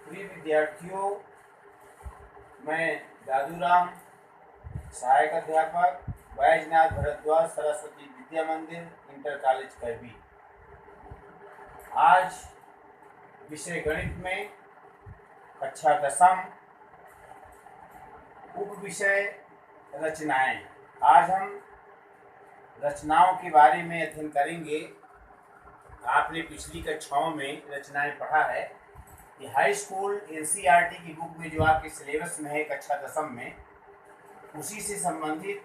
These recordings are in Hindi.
प्रिय विद्यार्थियों, मैं दादूराम, सहायक अध्यापक, बैजनाथ भरद्वाज सरस्वती विद्या मंदिर, इंटर कॉलेज करबी। आज विषय गणित में कक्षा 10 उप विषय रचनाएं। आज हम रचनाओं के बारे में अध्ययन करेंगे। आपने पिछली कक्षाओं में रचनाएं पढ़ा है कि हाई स्कूल एनसीईआरटी की बुक में जो आपके सिलेबस में है कक्षा 10 में, उसी से संबंधित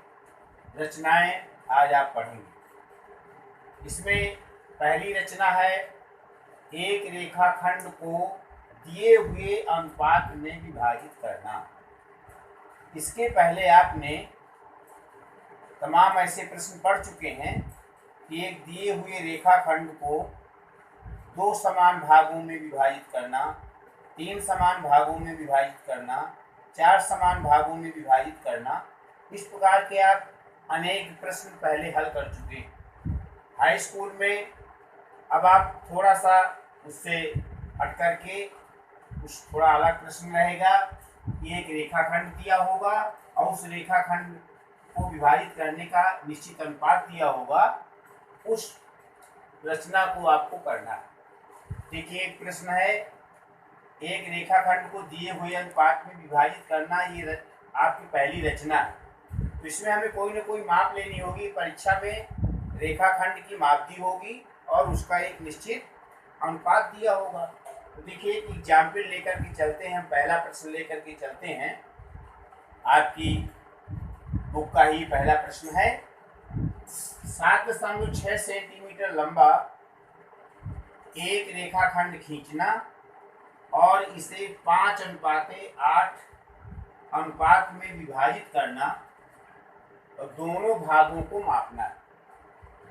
रचनाएं आज आप पढ़ेंगे। इसमें पहली रचना है एक रेखाखंड को दिए हुए अनुपात में विभाजित करना। इसके पहले आपने तमाम ऐसे प्रश्न पढ़ चुके हैं कि एक दिए हुए रेखाखंड को 2 समान भागों में विभाजित करना, 3 समान भागों में विभाजित करना, 4 समान भागों में विभाजित करना। इस प्रकार के आप अनेक प्रश्न पहले हल कर चुके हैं हाई स्कूल में। अब आप थोड़ा सा उससे हट करके कुछ थोड़ा अलग प्रश्न रहेगा कि एक रेखाखंड दिया होगा और उस रेखाखंड को विभाजित करने का निश्चित अनुपात दिया होगा, उस रचना को आपको करना है। देखिए, एक प्रश्न है एक रेखाखंड को दिए हुए अनुपात में विभाजित करना। ये आपकी पहली रचना है। तो इसमें हमें कोई ना कोई माप लेनी होगी। परीक्षा में रेखाखंड की माप दी होगी और उसका एक निश्चित अनुपात दिया होगा। तो देखिए, एक एग्जाम्पल लेकर के चलते हैं। पहला प्रश्न लेकर के चलते हैं। आपकी बुक का ही पहला प्रश्न है। 7.6 सेंटीमीटर लंबा एक रेखाखंड खींचना और इसे 5:8 अनुपात में विभाजित करना और दोनों भागों को मापना।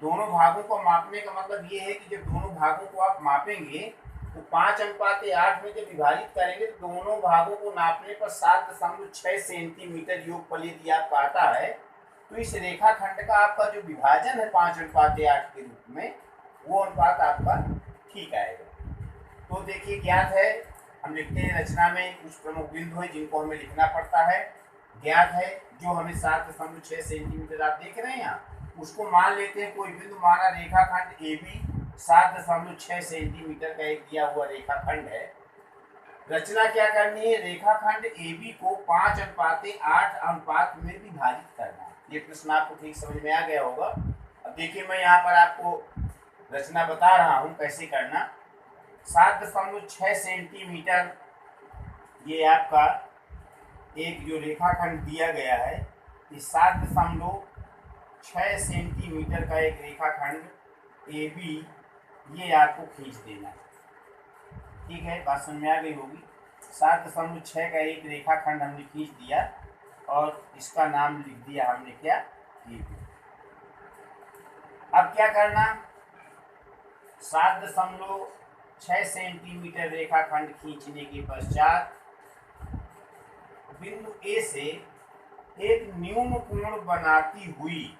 दोनों भागों को मापने का मतलब ये है कि जब दोनों भागों को आप मापेंगे तो 5:8 में जब विभाजित करेंगे तो दोनों भागों को नापने पर 7.6 सेंटीमीटर योगफल यदि आपका आता है, तो इस रेखाखंड का आपका जो विभाजन है 5:8 के रूप में, वो अनुपात आपका ठीक आएगा। तो देखिए, ज्ञात है, हम लिखते हैं रचना में कुछ प्रमुख बिंदु है जिनको हमें लिखना पड़ता है। ज्ञात है जो हमें 7.6 सेंटीमीटर आप देख रहे हैं यहाँ, उसको मान लेते हैं कोई बिंदु। माना रेखाखंड ए बी 7.6 सेंटीमीटर का एक दिया हुआ रेखाखंड है। रचना क्या करनी है? रेखाखंड ए बी को 5:8 अनुपात में विभाजित करना। ये प्रश्न आपको ठीक समझ में आ गया होगा। अब देखिए, मैं यहाँ पर आपको रचना बता रहा हूँ कैसे करना। 7.6 सेंटीमीटर ये आपका एक जो रेखाखंड दिया गया है, इस 7.6 सेंटीमीटर का एक रेखाखंड ए बी ये आपको खींच देना है। ठीक है, बात समझ में आ गई होगी। 7.6 का एक रेखाखंड हमने खींच दिया और इसका नाम लिख दिया हमने क्या, ए बी। अब क्या करना? 7.6 सेंटीमीटर रेखाखंड खींचने के पश्चात बिंदु ए से एक न्यून कोण बनाती हुई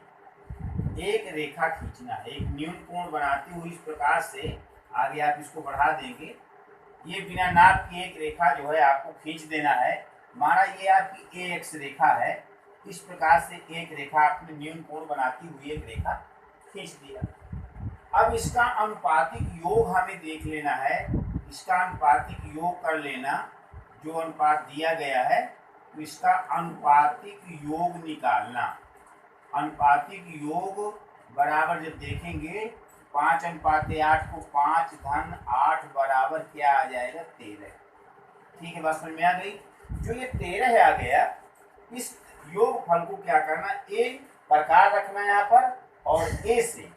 एक रेखा खींचना है। एक न्यून कोण बनाती हुई इस प्रकार से आगे आप इसको बढ़ा देंगे। ये बिना नाप की एक रेखा जो है आपको खींच देना है। माना ये आपकी ए एक्स रेखा है। इस प्रकार से एक रेखा आपने न्यून कोण बनाती हुई एक रेखा खींच दिया। अब इसका अनुपातिक योग हमें देख लेना है। इसका अनुपातिक योग कर लेना। जो अनुपात दिया गया है तो इसका अनुपातिक योग निकालना। अनुपातिक योग बराबर जब देखेंगे 5:8 को 5-8 बराबर क्या आ जाएगा? 13। ठीक है, बात समझ में आ गई। जो ये 13 आ गया, इस योग फल को क्या करना? ए प्रकार रखना यहाँ पर और ए से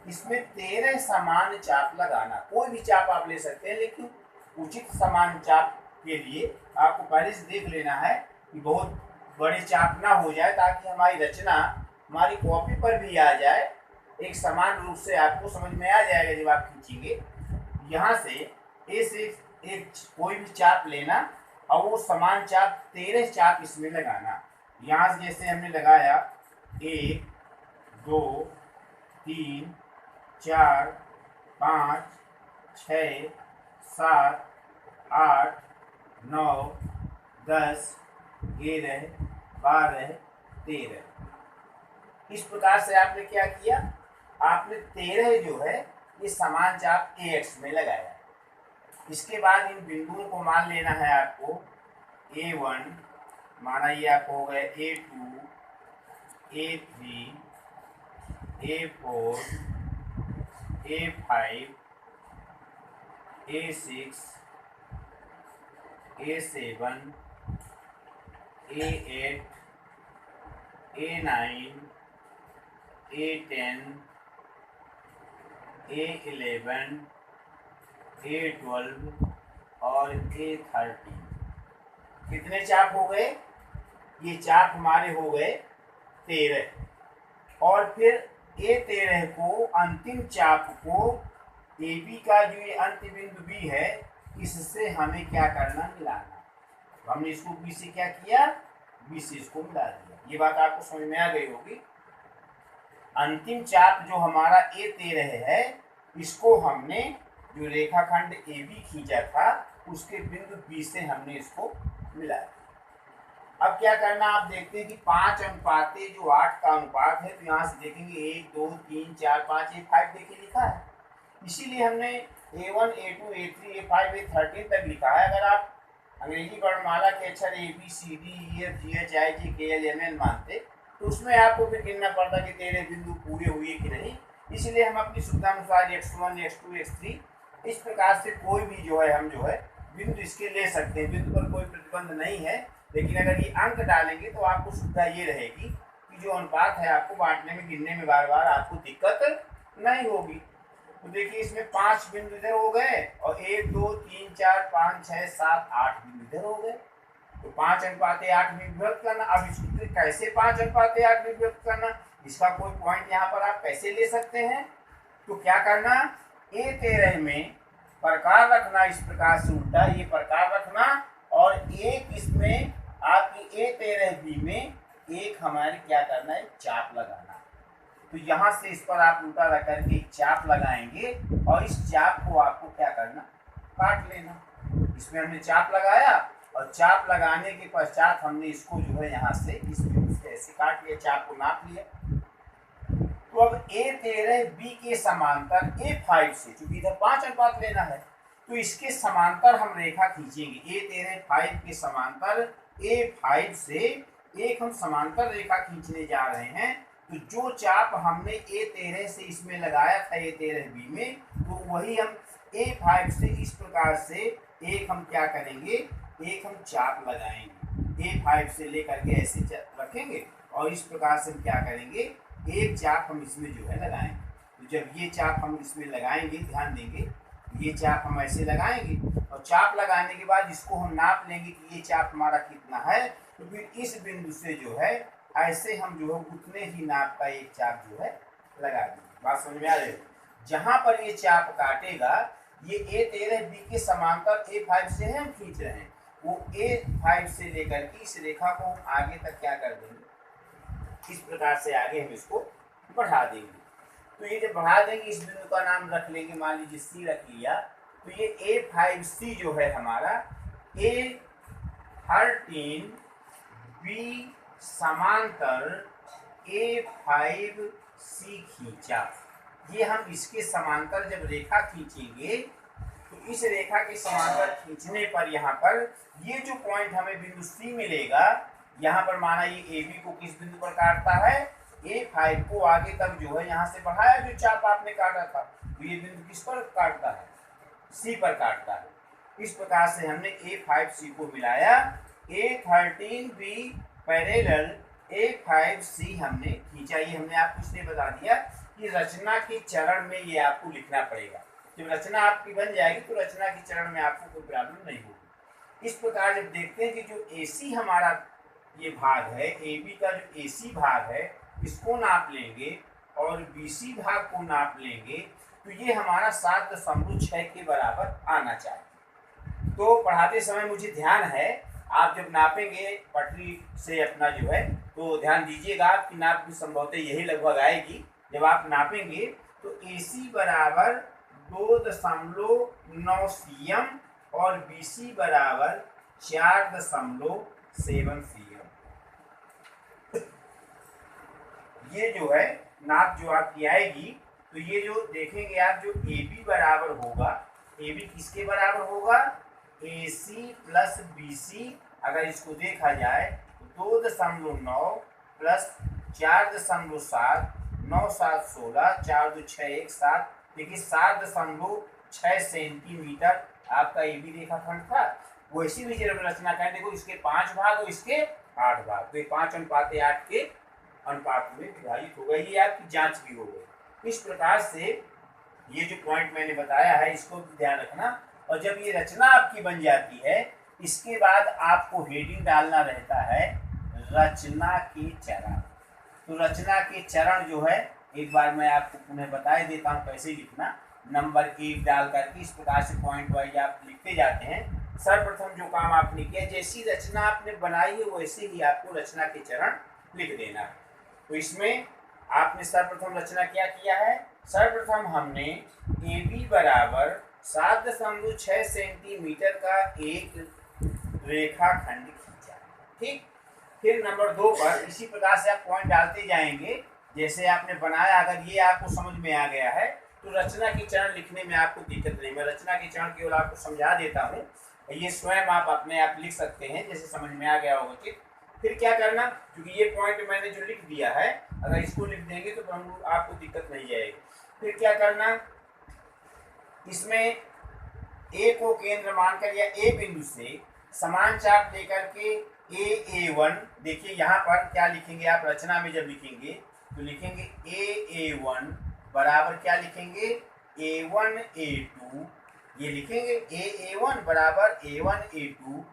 इसमें 13 समान चाप लगाना। कोई भी चाप आप ले सकते हैं, लेकिन उचित समान चाप के लिए आपको पहले से देख लेना है कि बहुत बड़े चाप ना हो जाए, ताकि हमारी रचना हमारी कॉपी पर भी आ जाए। एक समान रूप से आपको समझ में आ जाएगा जब आप खींचेंगे। यहाँ से ए से एक कोई भी चाप लेना और वो समान चाप 13 चाप इसमें लगाना। यहाँ से जैसे हमने लगाया 1 2 3 4 5 6 7 8 9, 10, 11, 12, 13। इस प्रकार से आपने क्या किया, आपने 13 जो है ये समान चाप AX में लगाया। इसके बाद इन बिंदुओं को मान लेना है आपको A1, माना ये आपको हो गया A2, A3, A4, A5, A6, A7, A8, A9, A10, A11, A12 और A13। कितने चाप हो गए, ये चाप हमारे हो गए 13। और फिर A13 को, अंतिम चाप को AB का जो ये अंत बिंदु B है, इससे हमें क्या करना, मिलाना। तो हमने इसको B से क्या किया, B से इसको मिला दिया। ये बात आपको समझ में आ गई होगी। अंतिम चाप जो हमारा A13 है, इसको हमने जो रेखाखंड AB खींचा था उसके बिंदु B से हमने इसको मिला दिया। अब क्या करना, आप देखते हैं कि 5:8 जो 8 का अनुपात है, तो यहाँ से देखेंगे 1, 2, 3, 4, 5, A5 देखिए लिखा है। इसीलिए हमने A1, A2, A3, A5, A13 तक लिखा है। अगर आप अंग्रेजी वर्णमाला के अक्षर ABCDEFGHIJKLMN मानते तो उसमें आपको फिर गिनना पड़ता कि 13 बिंदु पूरे हुए कि नहीं। इसलिए हम अपनी सुविधानुसार X1, X2, X3 इस प्रकार से कोई भी जो है हम जो है बिंदु इसके ले सकते हैं। बिंदु पर कोई प्रतिबंध नहीं है, लेकिन अगर ये अंक डालेंगे तो आपको सुविधा ये रहेगी कि जो अनुपात है आपको बांटने में, गिनने में बार बार आपको दिक्कत नहीं होगी। तो देखिए इसमें 5 बिंदु इधर हो गए और 1, 2, 3, 4, 5, 6, 7, 8 बिंदु इधर हो गए। तो 5:8 में विभक्त करना। अब इसको कैसे 5:8 में विभक्त करना, इसका कोई पॉइंट यहाँ पर आप कैसे ले सकते हैं। तो क्या करना, A13 में प्रकार रखना, इस प्रकार से उल्टा ये प्रकार रखना, और एक इसमें आपकी A13B में एक हमारे क्या करना है, चाप लगाना। तो यहाँ से इस पर आप उल्टा रख करके एक चाप लगाएंगे और इस चाप को आपको क्या करना, काट लेना। इसमें हमने चाप लगाया और चाप लगाने के पश्चात हमने इसको जो है यहाँ से इस बिंदु से ऐसे काट लिया, चाप को नाप लिया। तो अब A13B के समांतर A5 से, क्योंकि इधर 5:8 लेना है, तो इसके समांतर हम रेखा खींचेंगे। A13 के समांतर A5 से एक हम समांतर रेखा खींचने जा रहे हैं। तो जो चाप हमने A13 से इसमें लगाया था A13B में, तो वही हम A5 से इस प्रकार से एक हम क्या करेंगे, एक हम चाप लगाएंगे। A5 से लेकर के ऐसे रखेंगे और इस प्रकार से हम क्या करेंगे, एक चाप हम इसमें जो है लगाएंगे। तो जब ये चाप हम इसमें लगाएंगे, ध्यान देंगे, ये चाप हम ऐसे लगाएंगे और चाप लगाने के बाद इसको हम नाप लेंगे कि ये चाप हमारा कितना है। तो फिर इस बिंदु से जो है ऐसे हम जो है उतने ही नाप का एक चाप जो है लगा देंगे। बात समझ में आ रही है। जहां पर ये चाप काटेगा, ये A13B के समांतर A5 से हम खींच रहे हैं, वो A5 से लेकर के इस रेखा को आगे तक क्या कर देंगे, इस प्रकार से आगे हम इसको बढ़ा देंगे। तो ये जब बढ़ा देंगे, इस बिंदु का नाम रख लेंगे, मान लीजिए C रख लिया। तो ये A5C जो है हमारा A13B समांतर A5C खींचा। ये हम इसके समांतर जब रेखा खींचेंगे, तो इस रेखा के समांतर खींचने पर यहाँ पर ये जो पॉइंट हमें बिंदु C मिलेगा, यहाँ पर माना ये AB को किस बिंदु पर काटता है, A5 को आगे तक जो है यहाँ से बढ़ाया, जो चाप आपने काटा था, तो ये बिंदु किस पर काटता है, C पर काटता है। इस प्रकार से हमने A5C को मिलाया। A13B पैरेलल A5C हमने खींचा। ये हमने आपको इसलिए बता दिया कि रचना के चरण में ये आपको लिखना पड़ेगा। जब रचना आपकी बन जाएगी तो रचना के चरण में आपको कोई प्रॉब्लम नहीं होगी। इस प्रकार जब देखते हैं कि जो AC हमारा ये भाग है, AB का जो AC भाग है, इसको नाप लेंगे और BC भाग को नाप लेंगे, तो ये हमारा 7.6 के बराबर आना चाहिए। तो पढ़ाते समय मुझे ध्यान है, आप जब नापेंगे पटरी से अपना जो है, तो ध्यान दीजिएगा आपकी नाप भी संभवतः यही लगभग आएगी। जब आप नापेंगे तो AC बराबर 2.9 cm और BC बराबर 4.7 cm। ये जो है नाप जो आपकी आएगी, तो ये जो देखेंगे आप, जो ए बी बराबर होगा, ए बी किसके बराबर होगा, ए सी प्लस बी सी। अगर इसको देखा जाए तो 2.9 प्लस 4.7, 9 7 16, 4 2 6 1 7। देखिए 7.6 सेंटीमीटर आपका ए बी रेखाखंड था। वैसी भी जब रचना करें, देखो इसके 5 भाग और इसके 8 भाग, तो 5:8 के अनुपात में विभाजित हो गई। ये आपकी जांच भी हो गई। इस प्रकार से ये जो पॉइंट मैंने बताया है इसको भी ध्यान रखना। और जब ये रचना आपकी बन जाती है, इसके बाद आपको हेडिंग डालना रहता है रचना के चरण। तो रचना के चरण जो है, एक बार मैं आपको पुनः बता देता हूँ कैसे लिखना। नंबर 1 डाल करके इस प्रकार से पॉइंट वाइज आप लिखते जाते हैं। सर्वप्रथम जो काम आपने किया, जैसी रचना आपने बनाई है वैसे ही आपको रचना के चरण लिख देना है। तो इसमें आपने सर्वप्रथम रचना क्या किया है, सर्वप्रथम हमने ए बी बराबर 7.6 सेंटीमीटर का एक रेखाखंड खींचा। ठीक, फिर नंबर 2 पर इसी प्रकार से आप पॉइंट डालते जाएंगे जैसे आपने बनाया। अगर ये आपको समझ में आ गया है तो रचना के चरण लिखने में आपको दिक्कत नहीं। मैं रचना के चरण केवल आपको समझा देता हूँ, ये स्वयं आप अपने आप लिख सकते हैं जैसे समझ में आ गया होगा। ठीक, फिर क्या करना, क्योंकि ये पॉइंट मैंने जो लिख दिया है, अगर इसको लिख देंगे तो हम आपको दिक्कत नहीं जाएगी। फिर क्या करना, इसमें ए को केंद्र मानकर या ए बिंदु से समान चाप लेकर के A1, देखिए यहाँ पर क्या लिखेंगे आप, रचना में जब लिखेंगे तो लिखेंगे A1 बराबर क्या लिखेंगे, A1 A2। ये लिखेंगे A1 बराबर A1 A2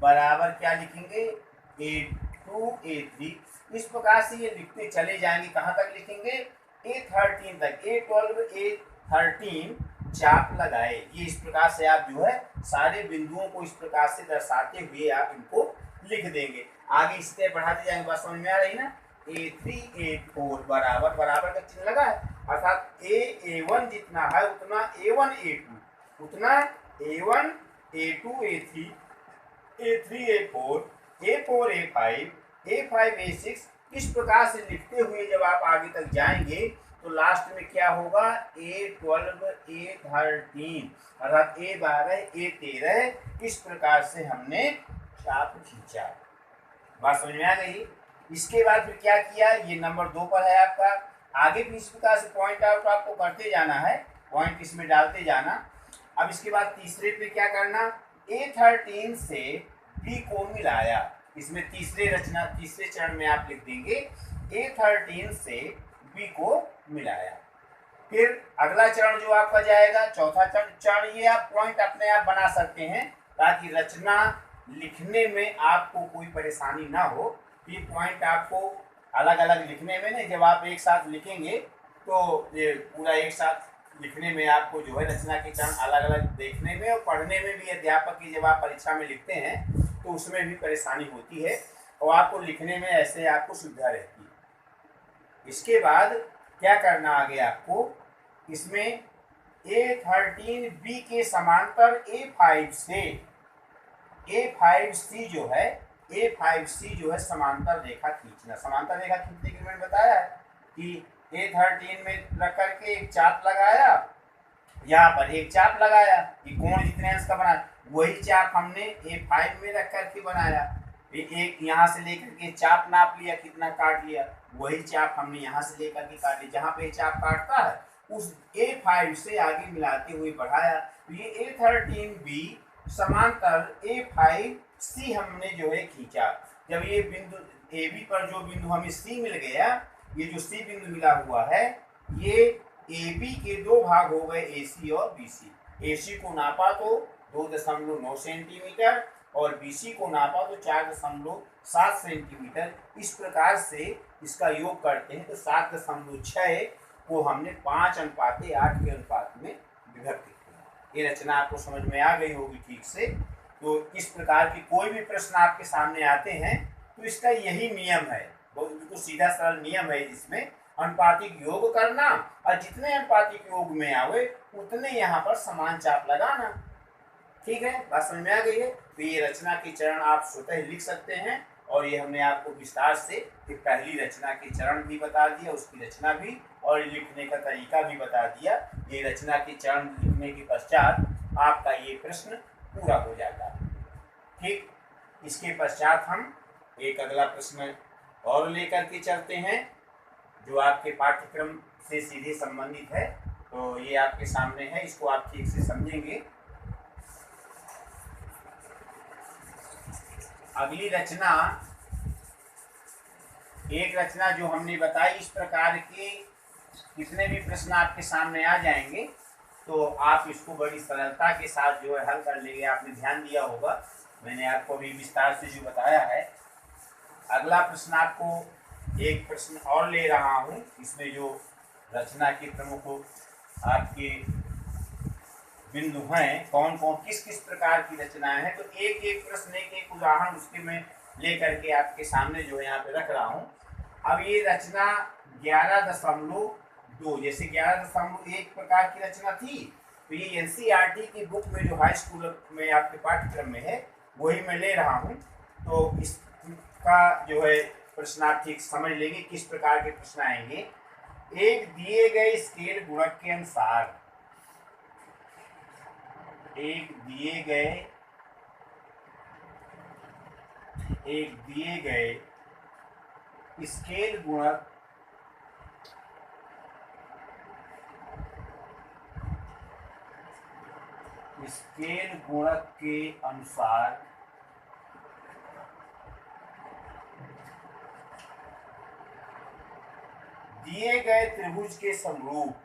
बराबर क्या लिखेंगे, A2 A3। इस प्रकार से ये लिखते चले जाएंगे। कहाँ तक लिखेंगे, A13 तक, A12 A13 चाप लगाए। ये इस प्रकार से आप जो है सारे बिंदुओं को इस प्रकार से दर्शाते हुए आप इनको लिख देंगे। आगे इससे बढ़ाते जाएंगे। बात समझ में आ रही ना। A3 A4 बराबर, बराबर का चिन्ह लगा है, अर्थात A1 जितना है उतना A1 A2, उतना A1 A2 A3, A3 A4, A4 A5, A5 A6। इस प्रकार से लिखते हुए जब आप आगे तक जाएंगे तो लास्ट में क्या होगा, A12 A13 अर्थात A12 A13। इस प्रकार से हमने चाप खींचा। बात समझ में आ गई। इसके बाद फिर क्या किया, ये नंबर 2 पर है आपका। आगे भी इस प्रकार से पॉइंट आउट आपको करते जाना है, पॉइंट इसमें डालते जाना। अब इसके बाद तीसरे पे क्या करना, A13 से B को मिलाया। इसमें तीसरे चरण में आप लिख देंगे A13 से B को मिलाया। फिर अगला चरण जो आपका जाएगा, चौथा चरण, ये आप पॉइंट अपने आप बना सकते हैं ताकि रचना लिखने में आपको कोई परेशानी ना हो। ये पॉइंट आपको अलग अलग लिखने में नहीं, जब आप एक साथ लिखेंगे तो ये पूरा एक साथ लिखने में आपको जो है रचना के चरण अलग अलग देखने में और पढ़ने में भी, अध्यापक की जब आप परीक्षा में लिखते हैं तो उसमें भी परेशानी होती है और आपको लिखने में ऐसे आपको सुविधा रहती है। इसके बाद क्या करना आगे आपको, इसमें A13B के समांतर A5C जो है समांतर रेखा खींचना। समांतर रेखा खींचने के लिए मैंने बताया है कि A13 में रख करके एक चाप लगाया, यहाँ पर एक चाप लगाया, ये कोण जितने अंश का बना वही चाप हमने A5 में रख करके बनाया। एक यहाँ से लेकर के चाप नाप लिया, कितना काट लिया, वही चाप हमने यहाँ से लेकर के काट लिया। जहाँ पे चाप काटता है उस A5 से आगे मिलाते हुए बढ़ाया। तो ये A13B समांतर A5C हमने जो है खींचा। जब ये बिंदु AB पर जो बिंदु हमें C मिल गया, ये जो C बिंदु मिला हुआ है, ये AB के दो भाग हो गए, AC और BC। AC को नापा तो 2.9 सेंटीमीटर और BC को नापा तो 4.7 सेंटीमीटर। इस प्रकार से इसका योग करते हैं तो 7.6 को हमने 5:8 के अनुपात में विभक्त किया। ये रचना आपको समझ में आ गई होगी ठीक से। तो इस प्रकार की कोई भी प्रश्न आपके सामने आते हैं तो इसका यही नियम है, बिल्कुल सीधा सरल नियम है, जिसमें अनुपातिक योग करना और जितने अनुपातिक योग में आवे उतने यहाँ पर समान चाप लगाना। ठीक है, बात समझ में आ गई है। तो ये रचना के चरण आप स्वतः लिख सकते हैं, और ये हमने आपको विस्तार से एक पहली रचना के चरण भी बता दिया, उसकी रचना भी, और लिखने का तरीका भी बता दिया। ये रचना के चरण लिखने के पश्चात आपका ये प्रश्न पूरा हो जाता है। ठीक, इसके पश्चात हम एक अगला प्रश्न और लेकर के चलते हैं, जो आपके पाठ्यक्रम से सीधे संबंधित है। तो ये आपके सामने है, इसको आप ठीक से समझेंगे। अगली रचना, एक रचना जो हमने बताई, इस प्रकार के कितने भी प्रश्न आपके सामने आ जाएंगे तो आप इसको बड़ी सरलता के साथ जो है हल कर लेंगे। आपने ध्यान दिया होगा, मैंने आपको अभी विस्तार से जो बताया है। अगला प्रश्न आपको एक प्रश्न और ले रहा हूँ, इसमें जो रचना के प्रमुख आपके बिंदु हैं, कौन कौन किस किस प्रकार की रचनाएं हैं, तो एक एक प्रश्न एक एक उदाहरण उसके मैं लेकर के आपके सामने जो है यहाँ पे रख रहा हूँ। अब ये रचना 11.2, जैसे 11.1 प्रकार की रचना थी, तो ये एनसीईआरटी की बुक में जो हाई स्कूल में आपके पाठ्यक्रम में है वही मैं ले रहा हूँ। तो इसका जो है प्रश्न आप ठीक समझ लेंगे किस प्रकार के प्रश्न आएंगे। एक दिए गए स्केल गुणक के अनुसार, एक दिए गए स्केल गुणक के अनुसार दिए गए त्रिभुज के समरूप,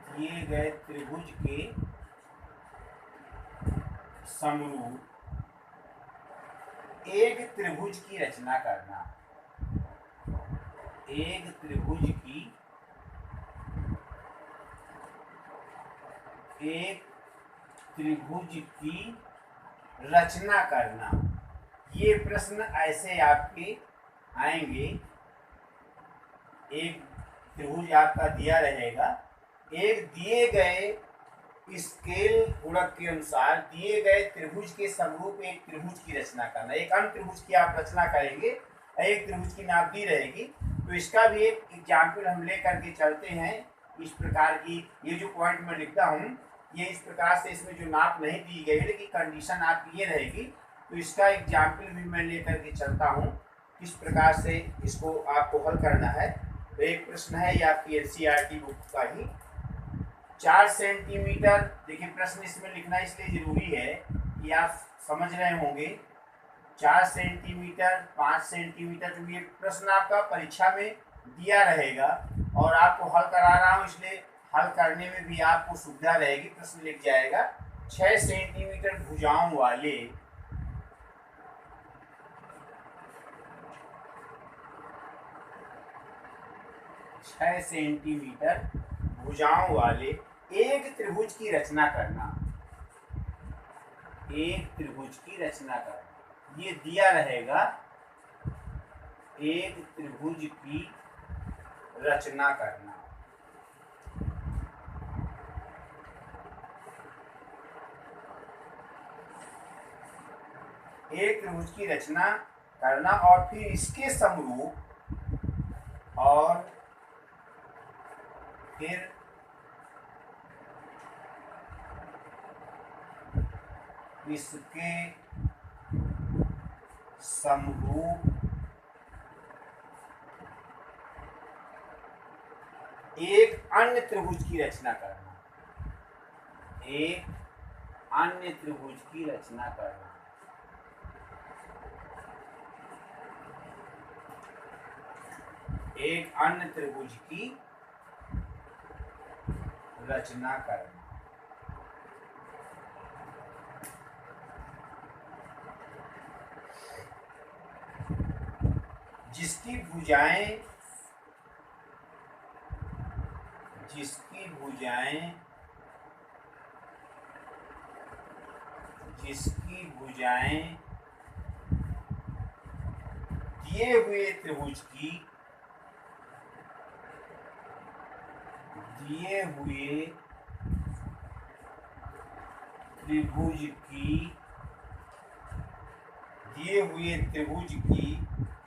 दिए गए त्रिभुज के समरूप एक त्रिभुज की रचना करना, एक त्रिभुज की रचना करना। ये प्रश्न ऐसे आपके आएंगे। एक त्रिभुज आपका दिया रहेगा, एक दिए गए स्केल गुणक के अनुसार दिए गए त्रिभुज के समरूप एक त्रिभुज की रचना करना। एक अन्य त्रिभुज की आप रचना करेंगे, एक त्रिभुज की नाप दी रहेगी, तो इसका भी एक एग्जाम्पल हम ले करके चलते हैं। इस प्रकार की ये जो पॉइंट मैं लिखता हूँ, ये इस प्रकार से, इसमें जो नाप नहीं दी गई है लेकिन कंडीशन आपकी ये रहेगी, तो इसका एग्जाम्पल भी मैं ले करके चलता हूँ किस प्रकार से इसको आपको हल करना है। तो एक प्रश्न है, ये आपकी एनसीईआरटी बुक का ही, 4 सेंटीमीटर। देखिए प्रश्न इसमें लिखना इसलिए जरूरी है कि आप समझ रहे होंगे, 4 सेंटीमीटर 5 सेंटीमीटर, तो ये प्रश्न आपका परीक्षा में दिया रहेगा और आपको हल करा रहा हूँ, इसलिए हल करने में भी आपको सुविधा रहेगी। प्रश्न लिख जाएगा 6 सेंटीमीटर भुजाओं वाले 6 सेंटीमीटर भुजाओं वाले एक त्रिभुज की रचना करना, एक त्रिभुज की रचना करना। ये दिया रहेगा, एक त्रिभुज की रचना करना। एक त्रिभुज की रचना करना और फिर इसके समरूप, और फिर इसके समरूप एक अन्य त्रिभुज की रचना करना, एक अन्य त्रिभुज की रचना करना। एक अन्य त्रिभुज की रचना करना। जिसकी भुजाएं इसकी भुजाएं दिए हुए त्रिभुज की दिए हुए त्रिभुज की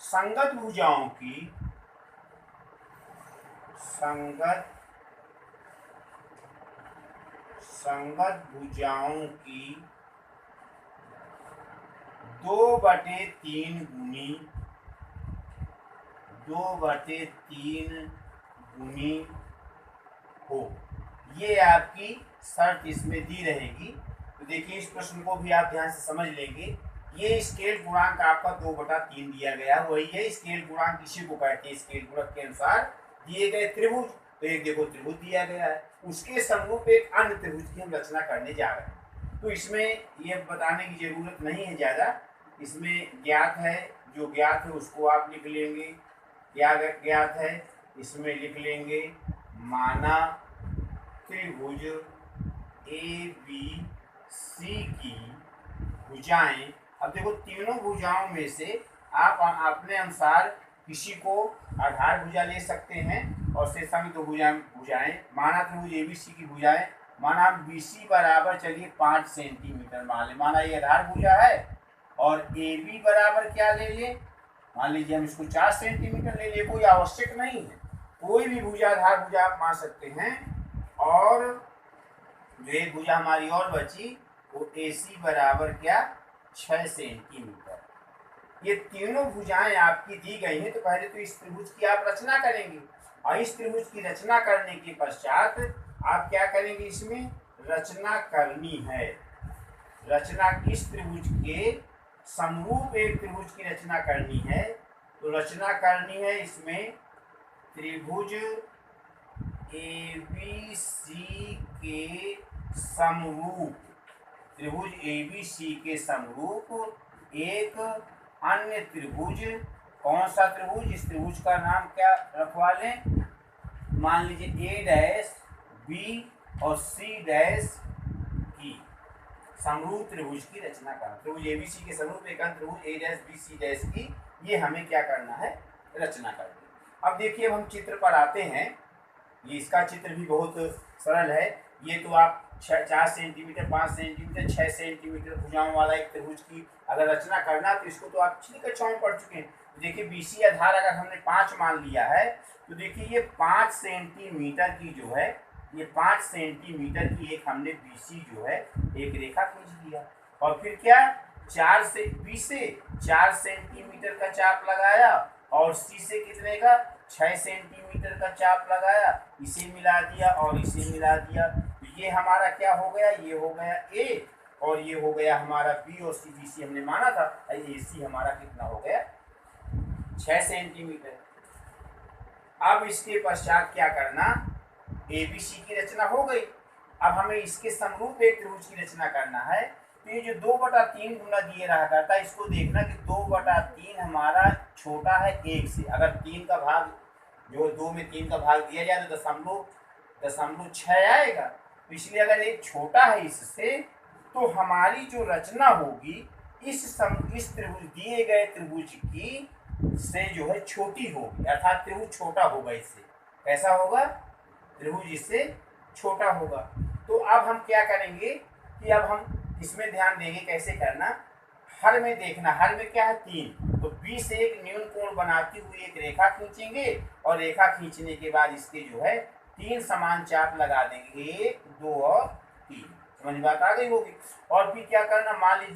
संगत भुजाओं की 2/3 गुनी हो। ये आपकी शर्त इसमें दी रहेगी। तो देखिए, इस प्रश्न को भी आप ध्यान से समझ लेंगे। ये स्केल गुणांक आपका 2/3 दिया गया, वही है स्केल गुणांक, इसी को कहते हैं स्केल गुणक के अनुसार दिए गए त्रिभुज। तो एक देखो त्रिभुज दिया गया है, उसके समरूप एक अन्य त्रिभुज की हम रचना करने जा रहे हैं। तो इसमें ये बताने की जरूरत नहीं है ज़्यादा, इसमें ज्ञात है, जो ज्ञात है उसको आप लिख लेंगे। क्या ज्ञात है इसमें लिख लेंगे, माना त्रिभुज ABC की भुजाएं। अब देखो, तीनों भुजाओं में से आप अपने अनुसार किसी को आधार भुजा ले सकते हैं और शेषांक 2 भुजाएं। माना त्रिभुज ABC की भुजाएं, माना BC बराबर, चलिए 5 सेंटीमीटर मान ले, माना ये आधार भुजा है। और AB बराबर क्या ले ले, मान लीजिए हम इसको 4 सेंटीमीटर ले ले, कोई आवश्यक नहीं है, कोई भी भुजा आधार भुजा आप मान सकते हैं। और जो एक भुजा हमारी और बची वो AC बराबर क्या, 6 सेंटीमीटर। ये तीनों भुजाएं आपकी दी गई हैं। तो पहले तो इस त्रिभुज की आप रचना करेंगे, और इस त्रिभुज की रचना करने के पश्चात आप क्या करेंगे, इसमें रचना करनी है। रचना किस त्रिभुज के समरूप एक त्रिभुज की रचना करनी है। तो रचना करनी है इसमें त्रिभुज ABC के समरूप, त्रिभुज ABC के समरूप एक अन्य त्रिभुज। कौन सा त्रिभुज, इस त्रिभुज का नाम क्या रखवा लें, मान लीजिए A' B और C' की समरूप त्रिभुज की रचना करना। त्रिभुज ABC के समरूप एक अन्य त्रिभुज A', B, C' की ये हमें क्या करना है, रचना करनी। अब देखिए, अब हम चित्र पर आते हैं। ये इसका चित्र भी बहुत सरल है। ये तो आप 4 सेंटीमीटर, 5 सेंटीमीटर, 6 सेंटीमीटर भुजाओं वाला एक त्रिभुज की अगर रचना करना, तो इसको तो आप पिछली कक्षाओं में पढ़ चुके हैं। तो देखिए, BC आधार अगर हमने 5 मान लिया है, तो देखिए ये 5 सेंटीमीटर की जो है, ये 5 सेंटीमीटर की एक हमने BC जो है एक रेखा खींच लिया। और फिर क्या, 4 से B से 4 सेंटीमीटर का चाप लगाया, और C से कितने का, 6 सेंटीमीटर का चाप लगाया, इसे मिला दिया और इसे मिला दिया। तो ये हमारा क्या हो गया, ये हो गया A, और ये हो गया हमारा B, और CBC हमने माना था। AC हमारा कितना हो गया, 6 सेंटीमीटर। अब इसके पश्चात क्या करना, ABC की रचना हो गई। अब हमें इसके समरूप एक त्रिभुज की रचना करना है। तो ये जो 2/3 गुना दिए रहा करता है, इसको देखना कि 2/3 हमारा छोटा है 1 से। अगर 3 का भाग, जो 2 में 3 का भाग दिया जाए तो 0.6 आएगा। तो इसलिए अगर एक छोटा है इससे, तो हमारी जो रचना होगी इस त्रिभुज, दिए गए त्रिभुज की से जो है छोटी होगी, अर्थात त्रिभुज छोटा होगा इससे। कैसा होगा, त्रिभुज इससे छोटा होगा। तो अब हम क्या करेंगे कि अब हम इसमें ध्यान देंगे कैसे करना। हर में देखना, हर में क्या है, 3। तो B से एक न्यून कोण बनाती हुई एक रेखा खींचेंगे, और रेखा खींचने के बाद इसके जो है 3 समान चाप लगा देंगे, 1, 2 और 3। समझ बात आ गई होगी। और फिर क्या करना, मान लीजिए